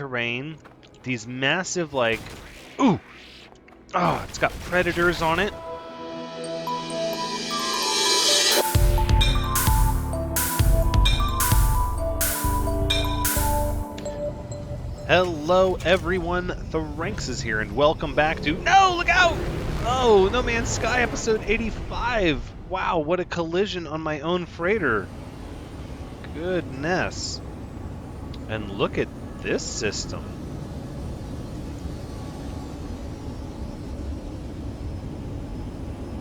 terrain. These massive, like... Ooh! Oh, it's got predators on it. Hello everyone, Thranxes here, and welcome back to... No, look out! Oh, No Man's Sky episode 85. Wow, what a collision on my own freighter. Goodness. And look at this system.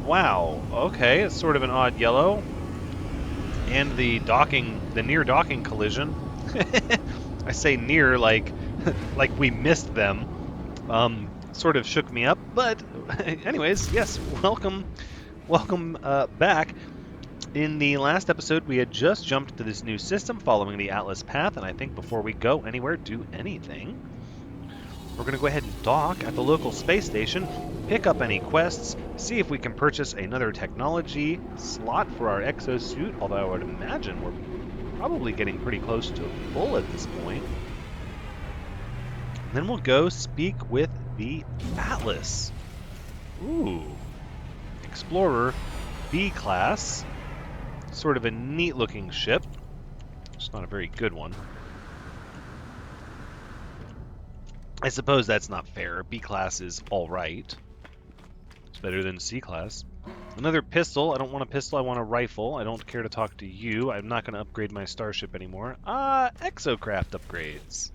Wow, okay, it's sort of an odd yellow. And the near docking collision. I say near like like we missed them. Sort of shook me up, but anyways, yes, welcome back. In the last episode, we had just jumped to this new system following the Atlas path, and I think before we go anywhere, do anything, we're going to go ahead and dock at the local space station, pick up any quests, see if we can purchase another technology slot for our exosuit, although I would imagine we're probably getting pretty close to full at this point. Then we'll go speak with the Atlas. Ooh. Explorer B-class. Sort of a neat-looking ship. It's not a very good one. I suppose that's not fair. B-class is alright. It's better than C-class. Another pistol. I don't want a pistol, I want a rifle. I don't care to talk to you. I'm not going to upgrade my starship anymore. Exocraft upgrades.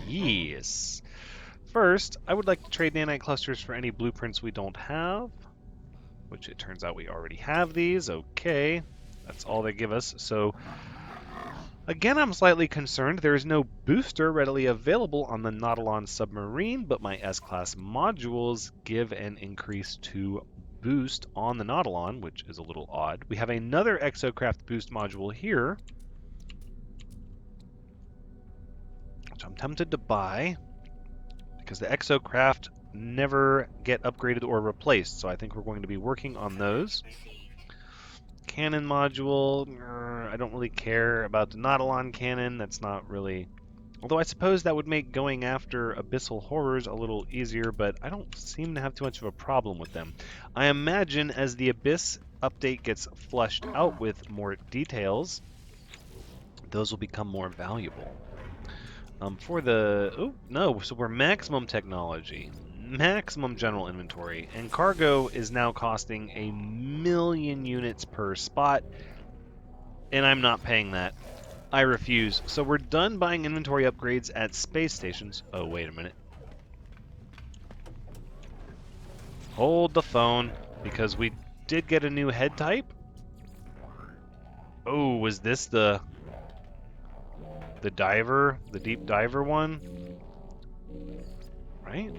Yes. First, I would like to trade nanite clusters for any blueprints we don't have. Which it turns out we already have these. Okay. That's all they give us. So, again, I'm slightly concerned. There is no booster readily available on the Nautilon submarine, but my S-Class modules give an increase to boost on the Nautilon, which is a little odd. We have another Exocraft boost module here, which I'm tempted to buy, because the Exocraft never get upgraded or replaced, so I think we're going to be working on those. Cannon module, I don't really care about the Nautilon cannon. That's not really... Although I suppose that would make going after abyssal horrors a little easier, but I don't seem to have too much of a problem with them. I imagine as the Abyss update gets fleshed out with more details, those will become more valuable. For the... Oh, no, so we're maximum technology. Maximum general inventory, and cargo is now costing 1,000,000 units per spot, and I'm not paying that. I refuse. So we're done buying inventory upgrades at space stations. Oh, wait a minute. Hold the phone, because we did get a new head type. Oh, was this the diver, the deep diver one? Right?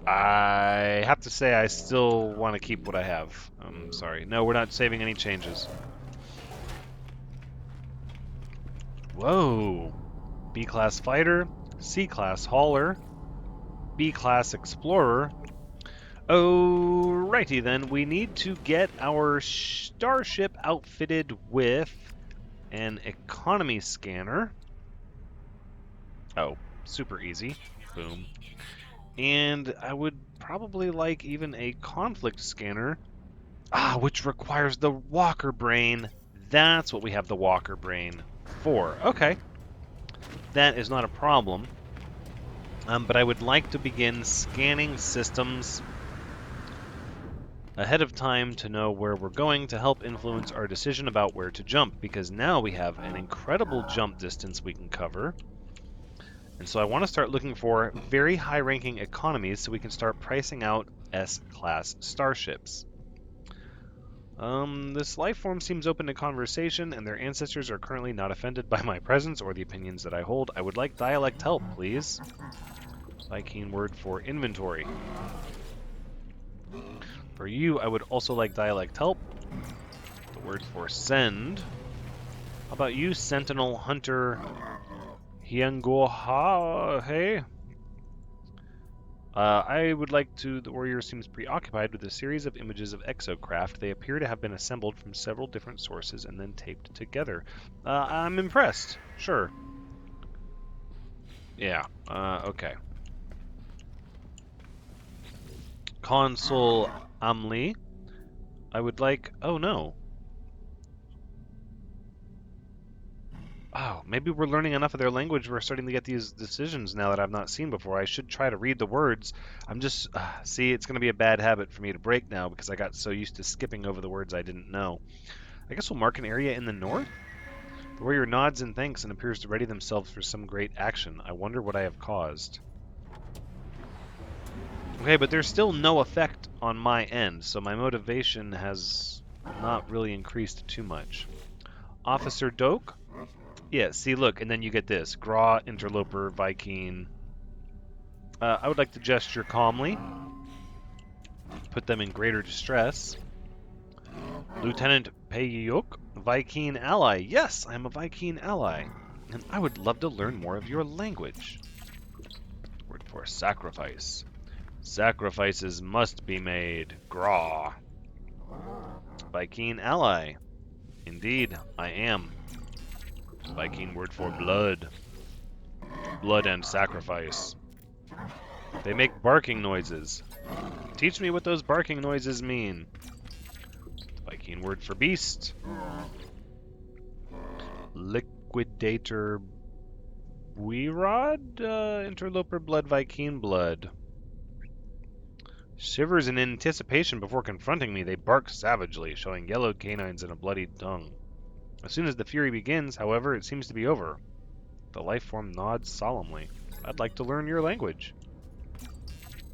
I have to say I still want to keep what I have. I'm sorry. No, we're not saving any changes. Whoa. B-class fighter, C-class hauler, B-class explorer. Alrighty then, we need to get our starship outfitted with an economy scanner. Oh, super easy. Boom. And I would probably like even a conflict scanner, which requires the walker brain. That's what we have the walker brain for. Okay. That is not a problem. But I would like to begin scanning systems ahead of time to know where we're going to help influence our decision about where to jump, because now we have an incredible jump distance we can cover. And so I want to start looking for very high-ranking economies so we can start pricing out S-class starships. This Lifeform seems open to conversation, and their ancestors are currently not offended by my presence or the opinions that I hold. I would like dialect help, please. Psykeen word for inventory. For you, I would also like dialect help. The word for send. How about you, Sentinel Hunter Hyangorha? Hey? I would like to... The warrior seems preoccupied with a series of images of exocraft. They appear to have been assembled from several different sources and then taped together. I'm impressed. Sure. Yeah, okay. Consul Amli. I would like... Oh, no. Oh, maybe we're learning enough of their language. We're starting to get these decisions now that I've not seen before. I should try to read the words. I'm just... see, it's going to be a bad habit for me to break now because I got so used to skipping over the words I didn't know. I guess we'll mark an area in the north? The warrior nods in thanks and appears to ready themselves for some great action. I wonder what I have caused. Okay, but there's still no effect on my end, so my motivation has not really increased too much. Officer Doak? Yeah, see, look, and then you get this. Gra, Interloper, Viking. I would like to gesture calmly. Put them in greater distress. Lieutenant Peyuk, Viking ally. Yes, I am a Viking ally. And I would love to learn more of your language. Word for sacrifice. Sacrifices must be made. Gra. Viking ally. Indeed, I am. Viking word for blood. Blood and sacrifice. They make barking noises. Teach me what those barking noises mean. Viking word for beast. Liquidator Buirod? Interloper blood, Viking blood. Shivers in anticipation before confronting me, they bark savagely, showing yellowed canines and a bloodied tongue. As soon as the fury begins, however, it seems to be over. The lifeform nods solemnly. I'd like to learn your language.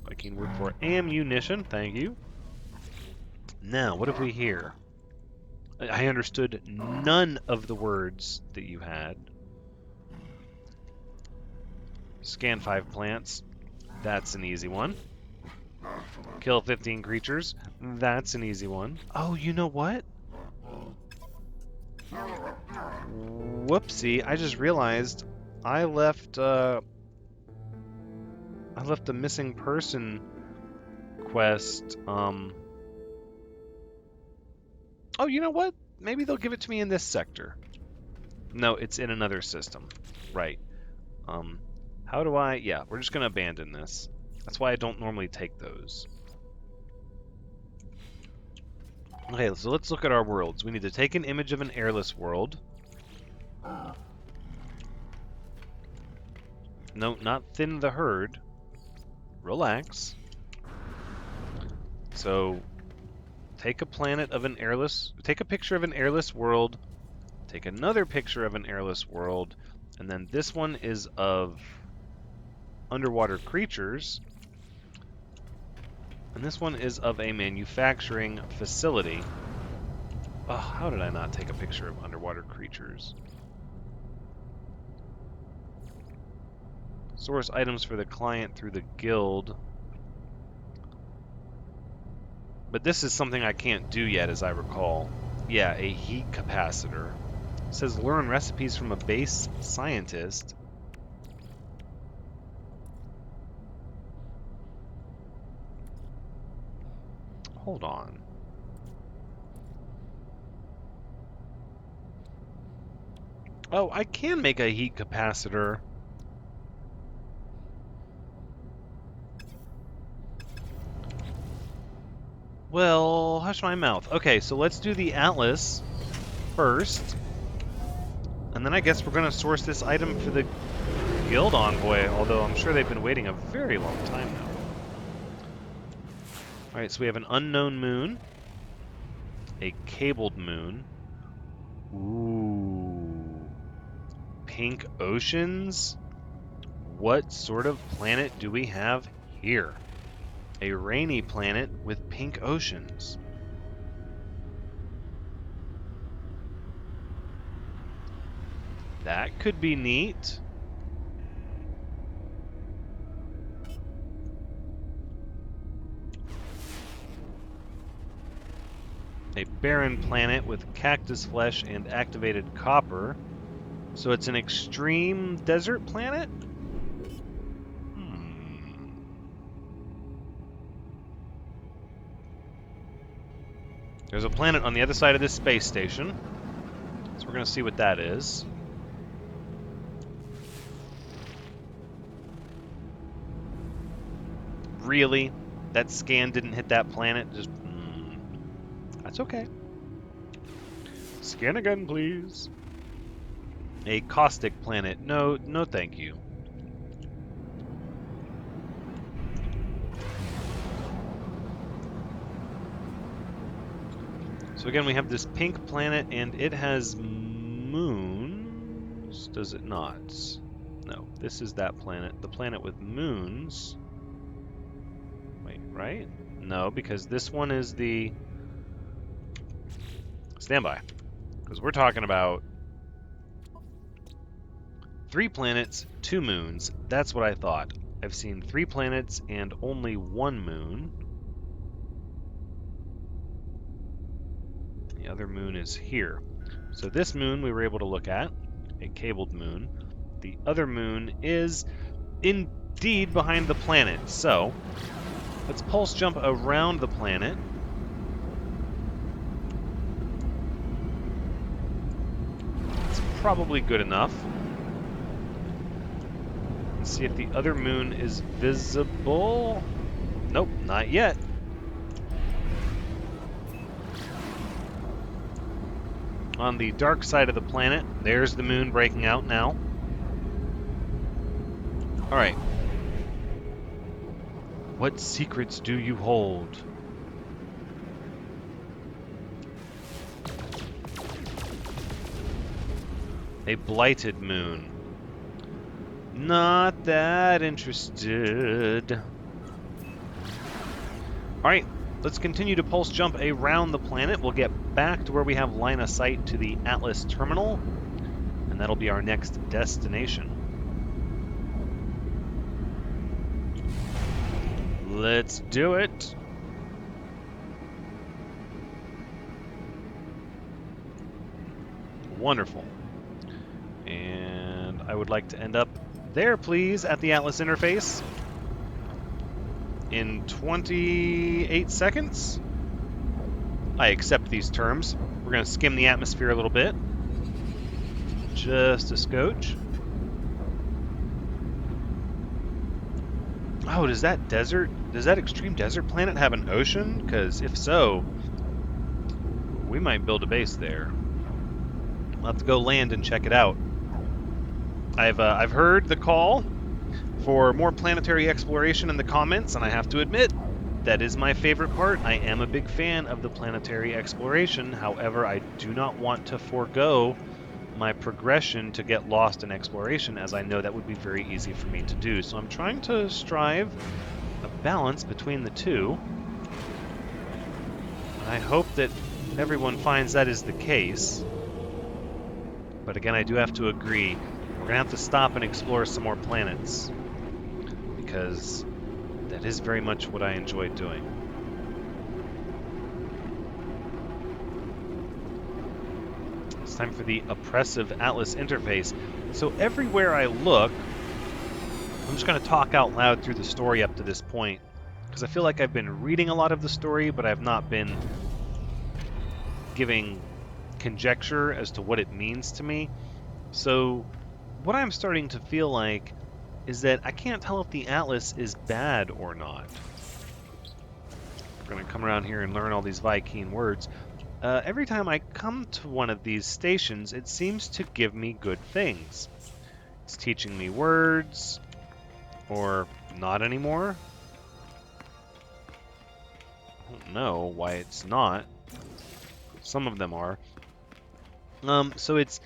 Viking word for ammunition, thank you. Now, what have we here? I understood none of the words that you had. Scan 5 plants. That's an easy one. Kill 15 creatures. That's an easy one. Oh, you know what? Whoopsie, I just realized I left the missing person quest. Oh, you know what? Maybe they'll give it to me in this sector. No, it's in another system. Right. How do I... Yeah, we're just going to abandon this. That's why I don't normally take those. Okay, so let's look at our worlds. We need to take an image of an airless world. No, not thin the herd. Relax. So, take a planet of an airless... Take a picture of an airless world. Take another picture of an airless world. And then this one is of underwater creatures. And this one is of a manufacturing facility. Oh, how did I not take a picture of underwater creatures? Source items for the client through the guild. But this is something I can't do yet, as I recall. Yeah, a heat capacitor. It says learn recipes from a base scientist. Hold on. Oh, I can make a heat capacitor. Well, hush my mouth. Okay, so let's do the Atlas first. And then I guess we're going to source this item for the Guild Envoy, although I'm sure they've been waiting a very long time now. Alright, so we have an unknown moon. A cabled moon. Ooh. Pink oceans? What sort of planet do we have here? A rainy planet with pink oceans. That could be neat. A barren planet with cactus flesh and activated copper. So it's an extreme desert planet? Hmm. There's a planet on the other side of this space station. So we're going to see what that is. Really? That scan didn't hit that planet? Just... that's okay. Scan again, please. A caustic planet. No, no thank you. So again, we have this pink planet, and it has moons. Does it not? No, this is that planet. The planet with moons. Wait, right? No, because this one is the... Standby. Because we're talking about 3 planets, 2 moons. That's what I thought. I've seen 3 planets and only 1 moon. The other moon is here. So this moon we were able to look at, a cabled moon. The other moon is indeed behind the planet. So let's pulse jump around the planet. It's probably good enough. Let's see if the other moon is visible. Nope, not yet. On the dark side of the planet, there's the moon breaking out now. Alright. What secrets do you hold? A blighted moon. Not that interested. Alright, let's continue to pulse jump around the planet. We'll get back to where we have line of sight to the Atlas terminal, and that'll be our next destination. Let's do it. Wonderful. And I would like to end up there, please, at the Atlas interface in 28 seconds. I accept these terms. We're going to skim the atmosphere a little bit. Just a scotch. Oh, does that extreme desert planet have an ocean? Because if so, we might build a base there. We'll have to go land and check it out. I've heard the call for more planetary exploration in the comments, and I have to admit, that is my favorite part. I am a big fan of the planetary exploration. However, I do not want to forego my progression to get lost in exploration, as I know that would be very easy for me to do. So I'm trying to strive a balance between the two. I hope that everyone finds that is the case. But again, I do have to agree. We're going to have to stop and explore some more planets, because that is very much what I enjoy doing. It's time for the oppressive Atlas interface. So everywhere I look, I'm just going to talk out loud through the story up to this point, because I feel like I've been reading a lot of the story, but I've not been giving conjecture as to what it means to me. So what I'm starting to feel like is that I can't tell if the Atlas is bad or not. We're going to come around here and learn all these Viking words. Every time I come to one of these stations, it seems to give me good things. It's teaching me words, or not anymore. I don't know why it's not. Some of them are. So it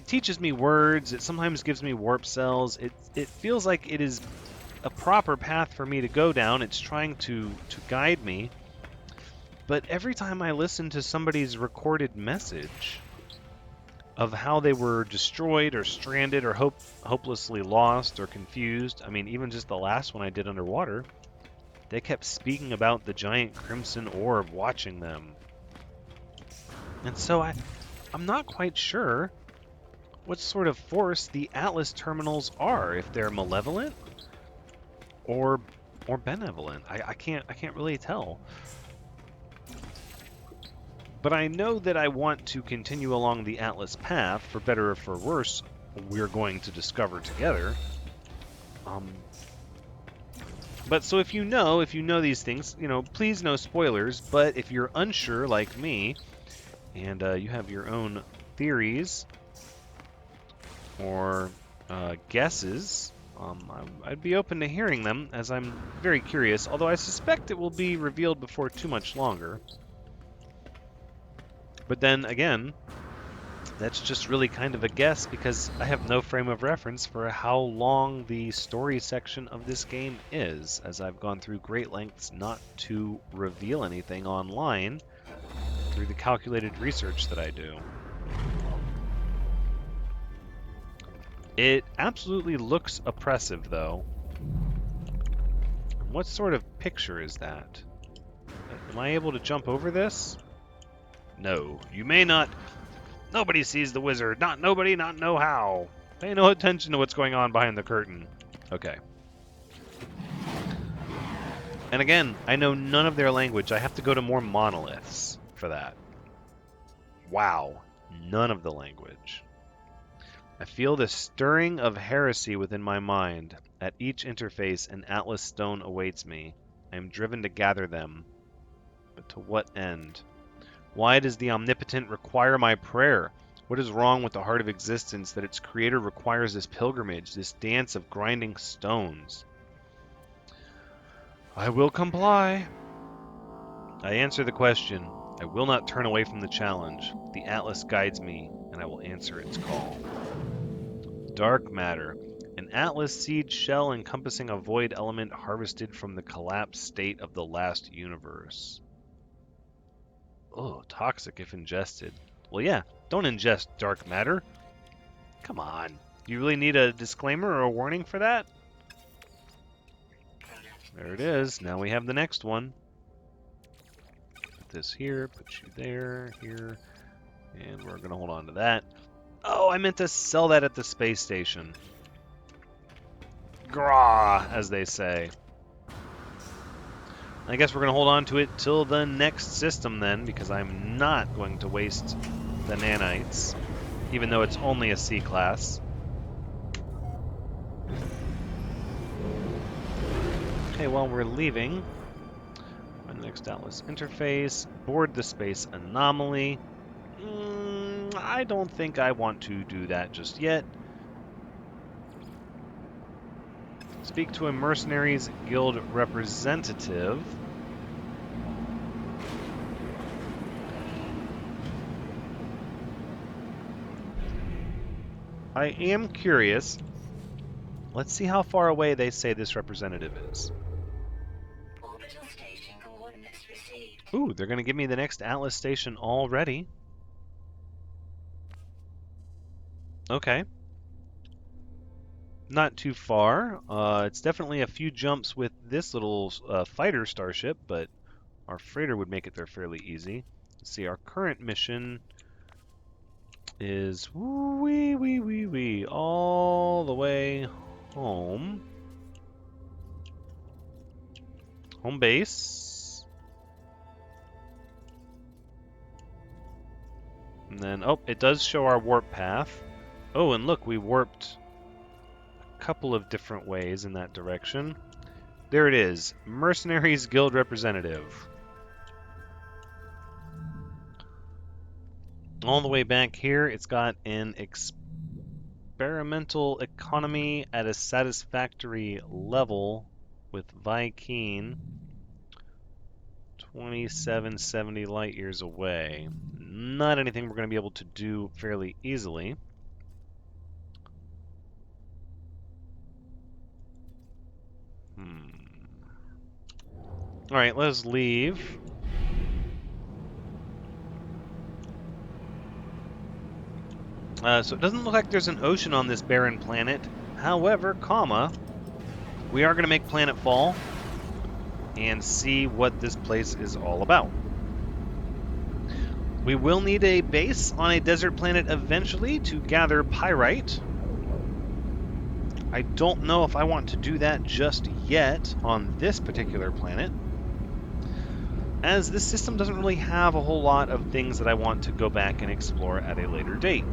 teaches me words. It sometimes gives me warp cells. It feels like it is a proper path for me to go down. It's trying to guide me. But every time I listen to somebody's recorded message of how they were destroyed or stranded or hopelessly lost or confused, I mean, even just the last one I did underwater, they kept speaking about the giant crimson orb watching them. And so I'm not quite sure what sort of force the Atlas terminals are, if they're malevolent or benevolent. I can't really tell. But I know that I want to continue along the Atlas path, for better or for worse, we're going to discover together. But so if you know these things, please no spoilers, but if you're unsure like me, and you have your own theories or guesses, I'd be open to hearing them, as I'm very curious, although I suspect it will be revealed before too much longer. But then again, that's just really kind of a guess, because I have no frame of reference for how long the story section of this game is, as I've gone through great lengths not to reveal anything online through the calculated research that I do. It absolutely looks oppressive, though. What sort of picture is that? Am I able to jump over this? No, you may not. Nobody sees the wizard. Not nobody, not know how. Pay no attention to what's going on behind the curtain. Okay. And again, I know none of their language. I have to go to more monoliths for that. Wow. None of the language. I feel the stirring of heresy within my mind. At each interface, an Atlas stone awaits me. I am driven to gather them. But to what end? Why does the Omnipotent require my prayer? What is wrong with the heart of existence that its creator requires this pilgrimage, this dance of grinding stones? I will comply. I answer the question. I will not turn away from the challenge. The Atlas guides me, and I will answer its call. Dark matter. An Atlas seed shell encompassing a void element harvested from the collapsed state of the last universe. Oh, toxic if ingested. Well, yeah, don't ingest dark matter. Come on. You really need a disclaimer or a warning for that? There it is. Now we have the next one. Put this here, put you there, here, and we're going to hold on to that. Oh, I meant to sell that at the space station. Grah, as they say. I guess we're going to hold on to it till the next system then, because I'm not going to waste the nanites, even though it's only a C class. Okay, while we're leaving, my next Atlas interface, board the space anomaly. I don't think I want to do that just yet. Speak to a mercenaries guild representative. I am curious. Let's see how far away they say this representative is. Ooh, they're going to give me the next Atlas station already. Okay. Not too far. It's definitely a few jumps with this little fighter starship, but our freighter would make it there fairly easy. Let's see, our current mission is all the way home. Home base. And then, oh, it does show our warp path. Oh, and look, we warped couple of different ways in that direction. There it is, Mercenaries Guild Representative. All the way back here, it's got an experimental economy at a satisfactory level with Vy'keen 2770 light years away. Not anything we're going to be able to do fairly easily. Alright, let's leave. So it doesn't look like there's an ocean on this barren planet. However, we are going to make planetfall and see what this place is all about. We will need a base on a desert planet eventually to gather pyrite. I don't know if I want to do that just yet on this particular planet. as this system doesn't really have a whole lot of things that I want to go back and explore at a later date.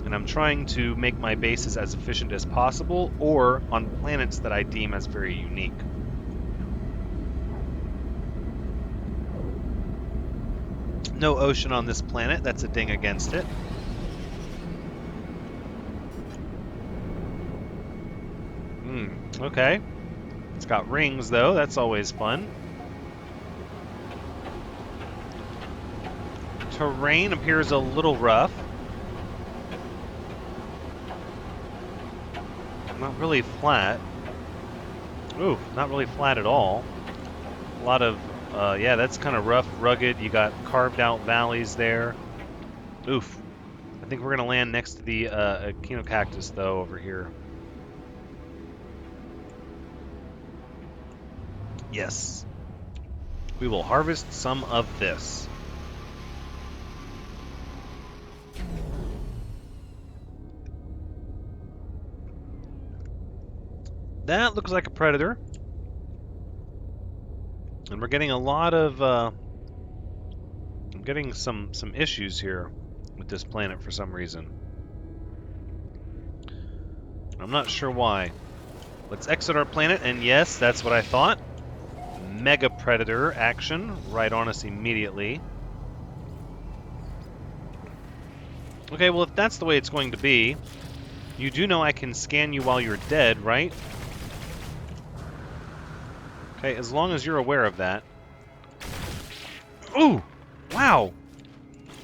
And I'm trying to make my bases as efficient as possible, or on planets that I deem as very unique. No ocean on this planet, that's a ding against it. Okay. It's got rings, though, that's always fun. Terrain appears a little rough. Not really flat. Ooh, not really flat at all. A lot of, yeah, that's kind of rough, rugged. You got carved out valleys there. Oof. I think we're going to land next to the echinocactus, though, over here. Yes. We will harvest some of this. That looks like a predator. And we're getting a lot of, I'm getting some issues here with this planet for some reason. I'm not sure why. Let's exit our planet, and yes, that's what I thought. Mega Predator action right on us immediately. Okay, well, if that's the way it's going to be, you do know I can scan you while you're dead, right? Okay, as long as you're aware of that. Ooh! Wow!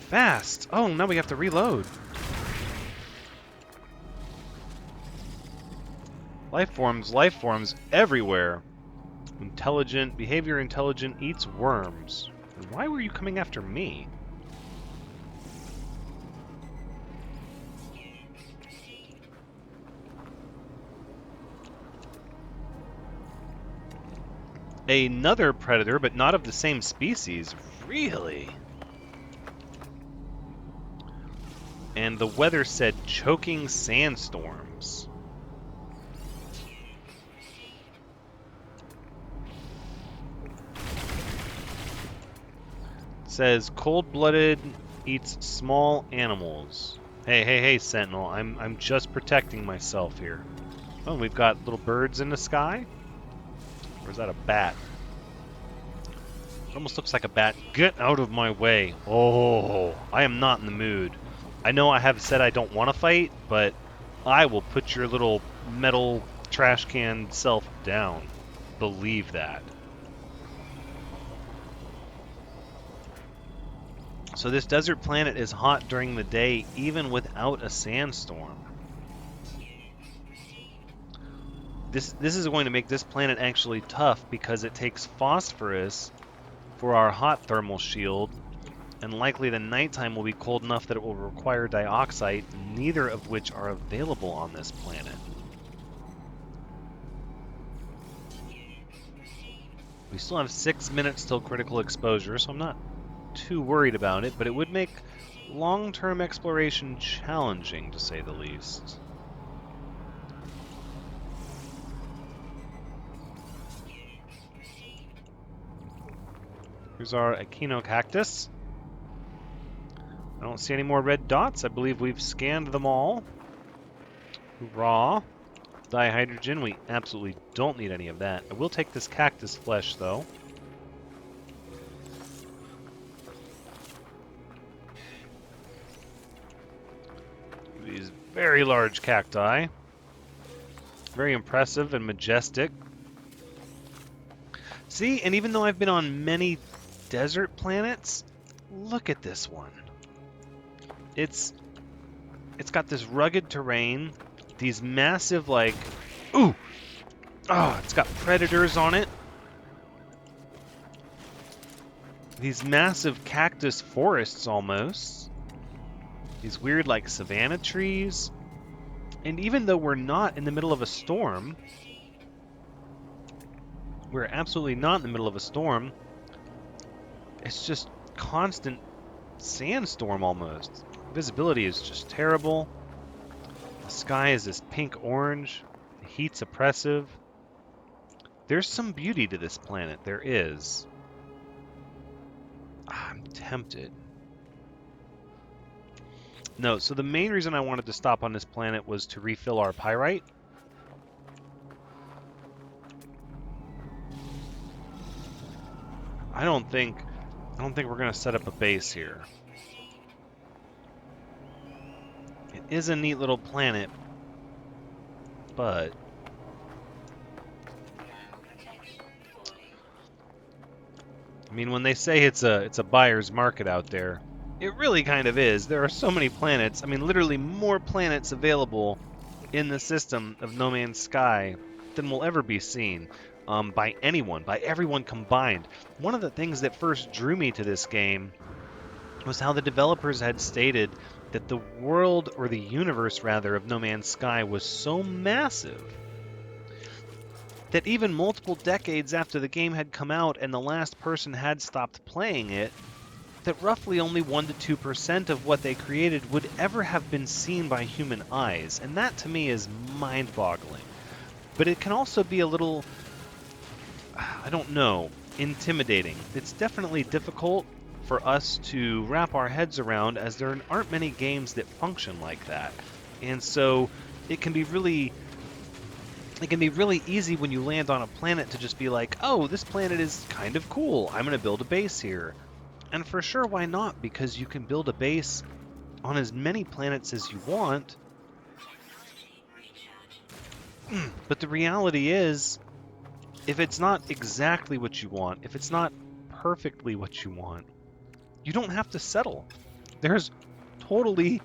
Fast! Oh, now we have to reload. Lifeforms everywhere. Intelligent, behavior intelligent, eats worms. And why were you coming after me? Another predator, but not of the same species. Really? And the weather said choking sandstorms. It says cold-blooded eats small animals. Hey, Sentinel. I'm just protecting myself here. Oh, we've got little birds in the sky. Or is that a bat? It almost looks like a bat. Get out of my way. Oh, I am not in the mood. I know I have said I don't want to fight, but I will put your little metal trash can self down. Believe that. So this desert planet is hot during the day, even without a sandstorm. This is going to make this planet actually tough because it takes phosphorus for our hot thermal shield, and likely the nighttime will be cold enough that it will require dioxide, neither of which are available on this planet. We still have 6 minutes till critical exposure, so I'm not too worried about it, but it would make long-term exploration challenging, to say the least. Here's our echinocactus. I don't see any more red dots. I believe we've scanned them all. Hoorah. Dihydrogen, we absolutely don't need any of that. I will take this cactus flesh, though. These very large cacti. Very impressive and majestic. See, and even though I've been on many desert planets, look at this one. It's got this rugged terrain, these massive, like, ooh! Oh, it's got predators on it. These massive cactus forests, almost. These weird, like, savanna trees. And even though we're not in the middle of a storm, we're absolutely not in the middle of a storm, it's just constant sandstorm almost. Visibility is just terrible. The sky is this pink-orange. The heat's oppressive. There's some beauty to this planet. There is. I'm tempted. No, so the main reason I wanted to stop on this planet was to refill our pyrite. I don't think we're gonna set up a base here. It is a neat little planet, but I mean, when they say it's a buyer's market out there, it really kind of is. There are so many planets. I mean, literally more planets available in the system of No Man's Sky than will ever be seen by anyone, by everyone combined. One of the things that first drew me to this game was how the developers had stated that the world, or the universe rather, of No Man's Sky was so massive that even multiple decades after the game had come out and the last person had stopped playing it, that roughly only 1 to 2% of what they created would ever have been seen by human eyes. And that to me is mind-boggling. But it can also be a little, I don't know, intimidating. It's definitely difficult for us to wrap our heads around, as there aren't many games that function like that. And so it can be really easy when you land on a planet to just be like, oh, this planet is kind of cool. I'm going to build a base here. And for sure, why not? Because you can build a base on as many planets as you want. But the reality is, if it's not exactly what you want, if it's not perfectly what you want, you don't have to settle. There's totally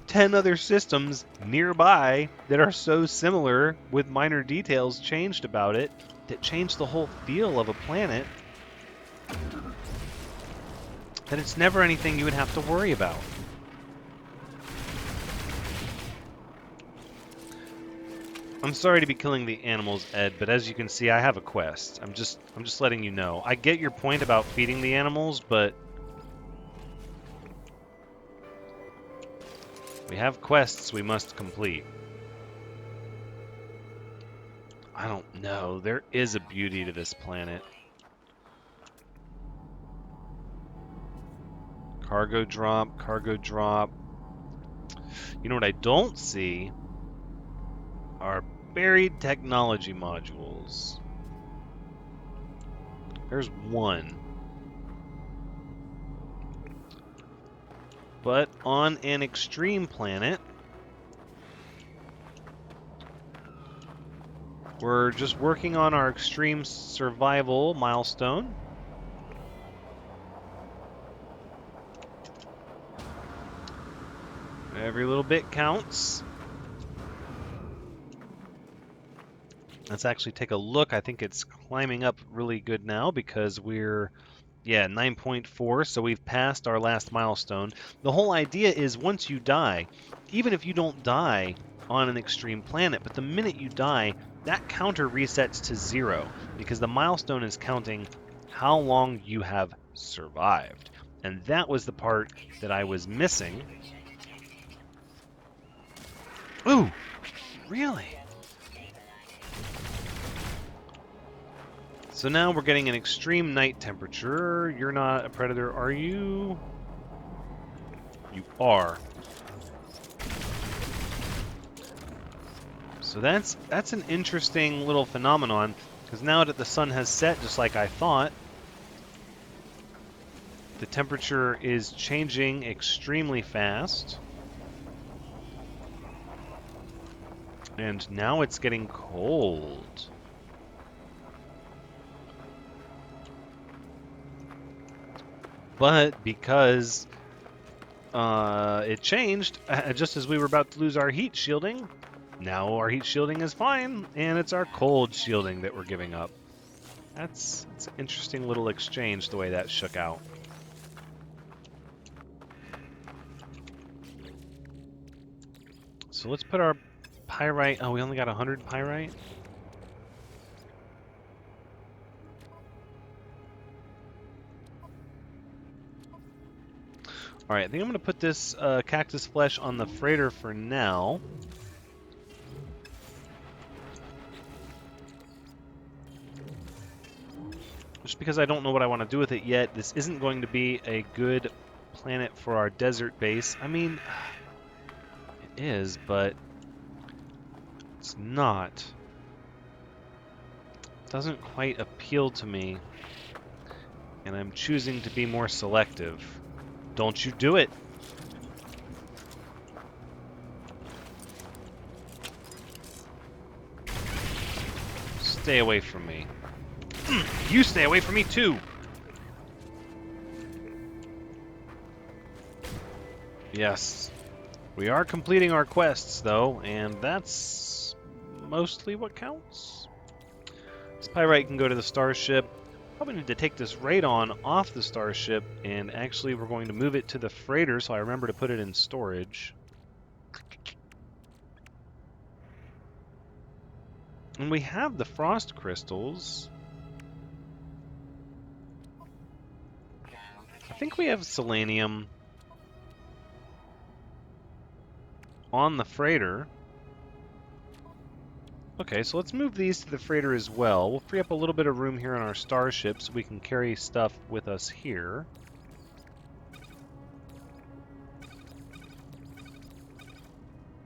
10 other systems nearby that are so similar, with minor details changed about it, that change the whole feel of a planet, that it's never anything you would have to worry about. I'm sorry to be killing the animals, Ed, but as you can see, I have a quest. I'm just letting you know. I get your point about feeding the animals, but we have quests we must complete. I don't know. There is a beauty to this planet. Cargo drop, cargo drop. You know what I don't see are buried technology modules. There's one. But on an extreme planet, we're just working on our extreme survival milestone. Every little bit counts. Let's actually take a look. I think it's climbing up really good now because we're, 9.4, so we've passed our last milestone. The whole idea is once you die, even if you don't die on an extreme planet, but the minute you die, that counter resets to 0 because the milestone is counting how long you have survived. And that was the part that I was missing. Ooh, really? So now we're getting an extreme night temperature. You're not a predator, are you? You are. So that's an interesting little phenomenon, because now that the sun has set just like I thought, the temperature is changing extremely fast. And now it's getting cold. But because it changed, just as we were about to lose our heat shielding, now our heat shielding is fine, and it's our cold shielding that we're giving up. It's an interesting little exchange, the way that shook out. So let's put our pyrite... Oh, we only got 100 pyrite? Alright, I think I'm going to put this cactus flesh on the freighter for now. Just just because I don't know what I want to do with it yet. This isn't going to be a good planet for our desert base. I mean, it is, but it's not. It doesn't quite appeal to me, and I'm choosing to be more selective. Don't you do it! Stay away from me. You stay away from me too! Yes. We are completing our quests, though, and that's mostly what counts. This pyrite can go to the starship. Probably need to take this radon off the starship, and actually we're going to move it to the freighter, so I remember to put it in storage. And we have the frost crystals. I think we have selenium on the freighter. Okay, so let's move these to the freighter as well. We'll free up a little bit of room here on our starship so we can carry stuff with us here.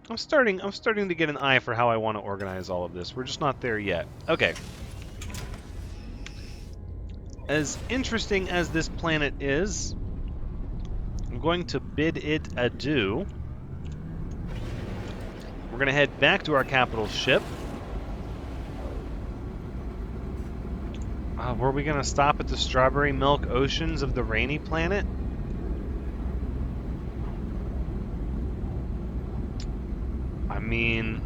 I'm starting to get an eye for how I want to organize all of this. We're just not there yet. Okay. As interesting as this planet is, I'm going to bid it adieu. We're going to head back to our capital ship. Were we going to stop at the strawberry milk oceans of the rainy planet? I mean,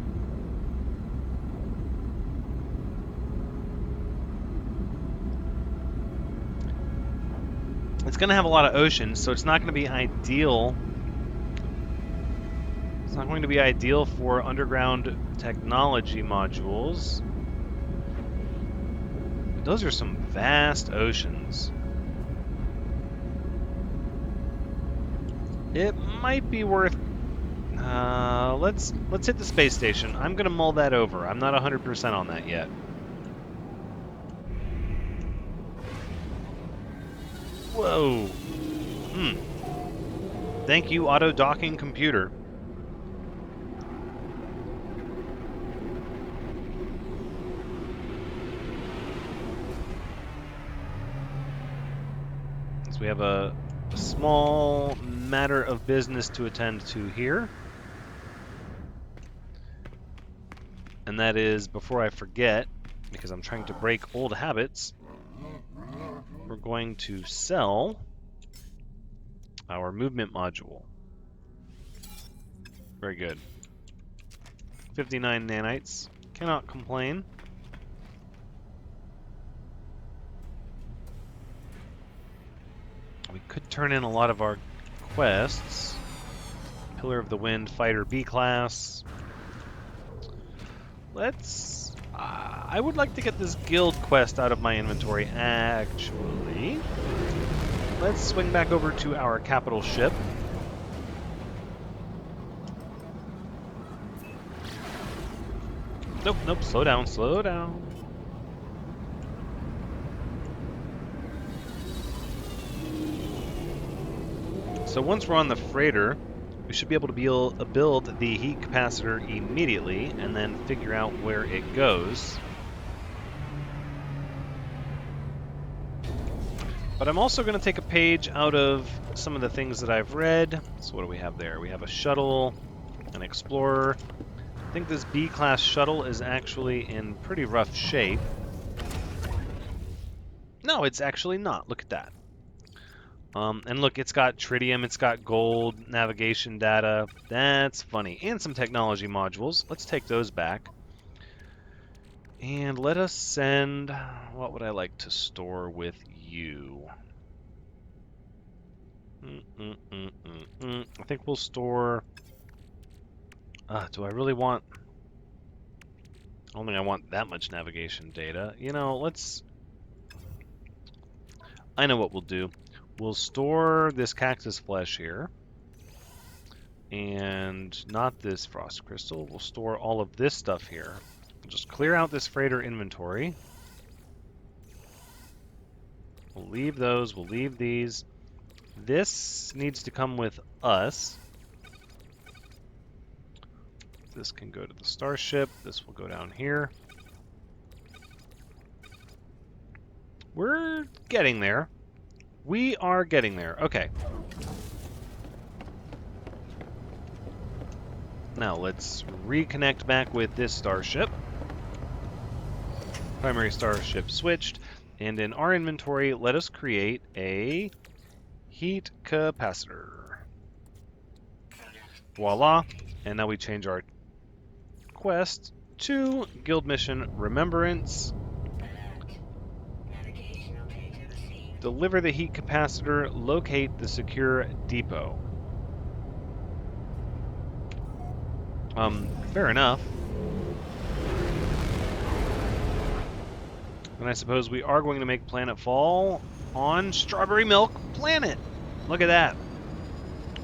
it's going to have a lot of oceans, so it's not going to be ideal. It's not going to be ideal for underground technology modules. Those are some vast oceans. It might be worth... let's hit the space station. I'm going to mull that over. I'm not 100% on that yet. Whoa. Thank you, auto-docking computer. So we have a small matter of business to attend to here. And that is, before I forget, because I'm trying to break old habits, we're going to sell our movement module. Very good. 59 nanites. Cannot complain. We could turn in a lot of our quests. Pillar of the Wind, Fighter B class. Let's... I would like to get this guild quest out of my inventory, actually. Let's swing back over to our capital ship. Nope, slow down, slow down. So once we're on the freighter, we should be able to build the heat capacitor immediately and then figure out where it goes. But I'm also going to take a page out of some of the things that I've read. So what do we have there? We have a shuttle, an explorer. I think this B-class shuttle is actually in pretty rough shape. No, it's actually not. Look at that. And look, it's got tritium, it's got gold, navigation data. That's funny. And some technology modules. Let's take those back. And let us send... What would I like to store with you? I think we'll store... do I really want... I don't think I want that much navigation data. You know, let's... I know what we'll do. We'll store this cactus flesh here. And not this frost crystal. We'll store all of this stuff here. We'll just clear out this freighter inventory. We'll leave those. We'll leave these. This needs to come with us. This can go to the starship. This will go down here. We're getting there. We are getting there. Okay. Now let's reconnect back with this starship. Primary starship switched. And in our inventory, let us create a heat capacitor. Voila. And now we change our quest to Guild Mission Remembrance. Deliver the heat capacitor, locate the secure depot. Fair enough. And I suppose we are going to make planetfall on Strawberry Milk Planet. Look at that.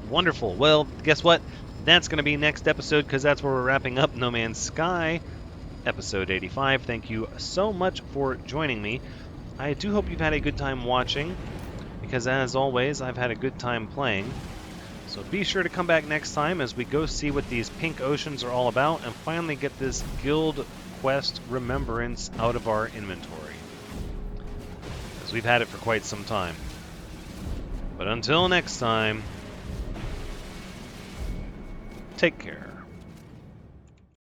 Wonderful. Well, guess what? That's going to be next episode, because that's where we're wrapping up No Man's Sky, episode 85. Thank you so much for joining me. I do hope you've had a good time watching, because as always, I've had a good time playing. So be sure to come back next time as we go see what these pink oceans are all about and finally get this Guild Quest Remembrance out of our inventory, as we've had it for quite some time. But until next time, take care.